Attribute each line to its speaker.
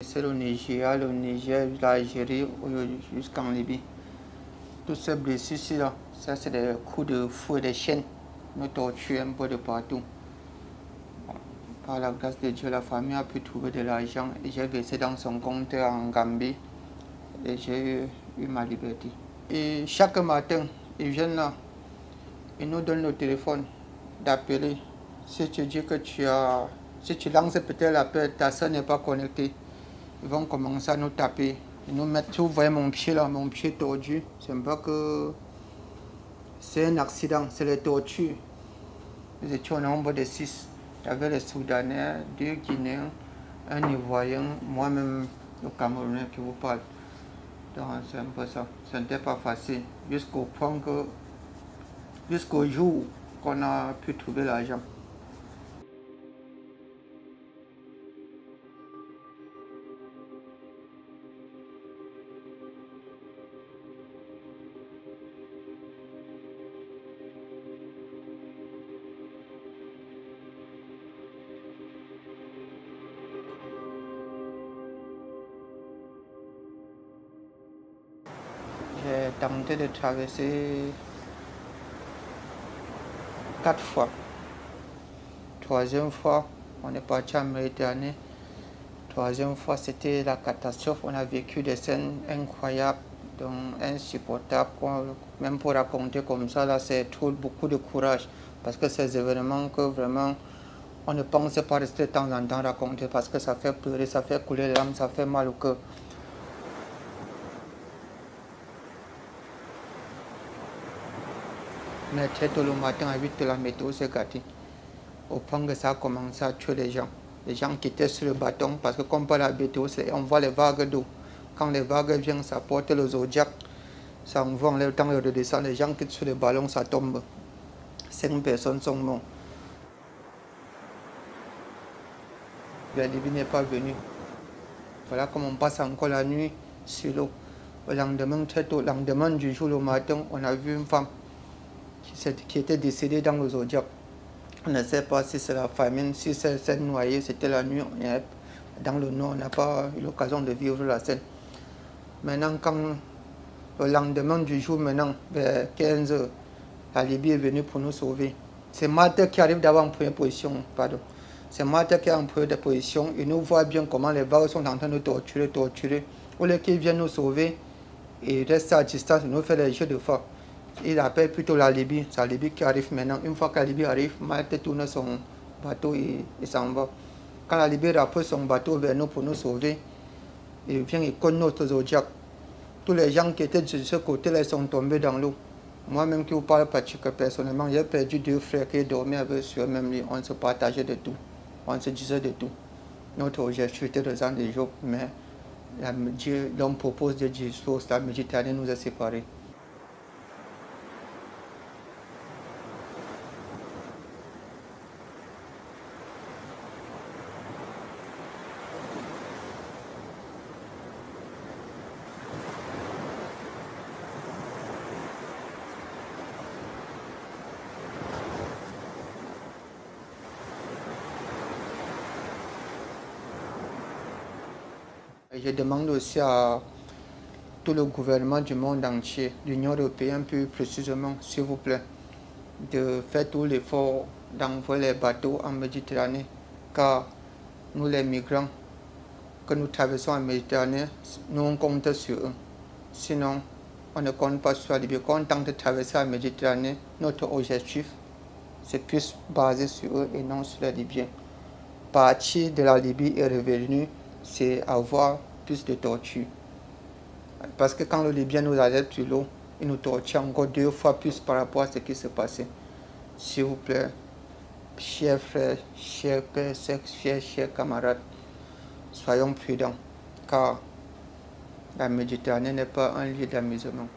Speaker 1: C'est le Nigeria, le Niger, l'Algérie jusqu'en Libye. Toutes ces blessures-là, ça c'est des coups de fouet des chaînes, nous torturent un peu de partout. Par la grâce de Dieu, la famille a pu trouver de l'argent et j'ai versé dans son compte en Gambie et j'ai eu ma liberté. Et chaque matin, ils viennent là, ils nous donnent le téléphone d'appeler. Si tu dis que si tu lances peut-être l'appel, ta soeur n'est pas connectée, ils vont commencer à nous taper. Ils nous mettent, si vous voyez mon pied là, mon pied tordu, c'est pas que c'est un accident, c'est les tortures. Nous étions au nombre de 6. Il y avait les Soudanais, 2 Guinéens, un Ivoirien, moi-même le Camerounais qui vous parle. Donc c'est un peu ça. Ce n'était pas facile. Jusqu'au point que, jusqu'au jour qu'on a pu trouver l'argent. J'ai tenté de traverser 4 fois. Troisième fois, on est parti en Méditerranée. Troisième fois, c'était la catastrophe. On a vécu des scènes incroyables, donc insupportables. Même pour raconter comme ça, là, c'est trop beaucoup de courage. Parce que ces événements que vraiment, on ne pensait pas rester de temps en temps raconter parce que ça fait pleurer, ça fait couler les larmes, ça fait mal au cœur. Mais très tôt le matin, à 8 h, la météo s'est gâtée. Au point que ça a commencé à tuer les gens. Les gens qui étaient sur le bâton, parce que comme par la météo, on voit les vagues d'eau. Quand les vagues viennent, ça porte le zodiac. Ça envoie en l'air, le temps de redescendre. Les gens qui sont sur le ballon, ça tombe. 5 personnes sont mortes. La Libye n'est pas venue. Voilà comme on passe encore la nuit sur l'eau. Le lendemain, très tôt, le lendemain du jour, le matin, on a vu une femme qui était décédée dans le zodiac. On ne sait pas si c'est la famine, si c'est noyé, c'était la nuit. Dans le nord, on n'a pas eu l'occasion de vivre la scène. Maintenant, quand le lendemain du jour, maintenant, vers 15 h, la Libye est venue pour nous sauver. C'est Malte qui arrive d'abord en première position, pardon. C'est Malte qui est en première position. Il nous voit bien comment les vagues sont en train de torturer. Au lieu qu'ils viennent nous sauver, ils restent à distance, ils nous font des jeux de force. Il appelle plutôt la Libye, c'est la Libye qui arrive maintenant. Une fois que la Libye arrive, Malte tourne son bateau et s'en va. Quand la Libye rapporte son bateau vers nous pour nous sauver, il vient, il cogne notre zodiac. Tous les gens qui étaient de ce côté-là sont tombés dans l'eau. Moi-même qui vous parle personnellement, j'ai perdu 2 frères qui dormaient avec sur le même lit. On se partageait de tout. On se disait de tout. Notre objectif était de gens de Job, mais l'homme propose de Dieu, la Méditerranée nous a séparés. Je demande aussi à tout le gouvernement du monde entier, l'Union européenne plus précisément, s'il vous plaît, de faire tout l'effort d'envoyer les bateaux en Méditerranée, car nous les migrants que nous traversons en Méditerranée, nous on compte sur eux. Sinon, on ne compte pas sur la Libye. Quand on tente de traverser la Méditerranée, notre objectif, c'est plus basé sur eux et non sur les Libyens. Partir de la Libye et revenir, c'est avoir plus de torture. Parce que quand le Libyen nous arrête sur l'eau, il nous torture encore 2 fois plus par rapport à ce qui s'est passé. S'il vous plaît, chers frères, chers pères, chers camarades, soyons prudents, car la Méditerranée n'est pas un lieu d'amusement.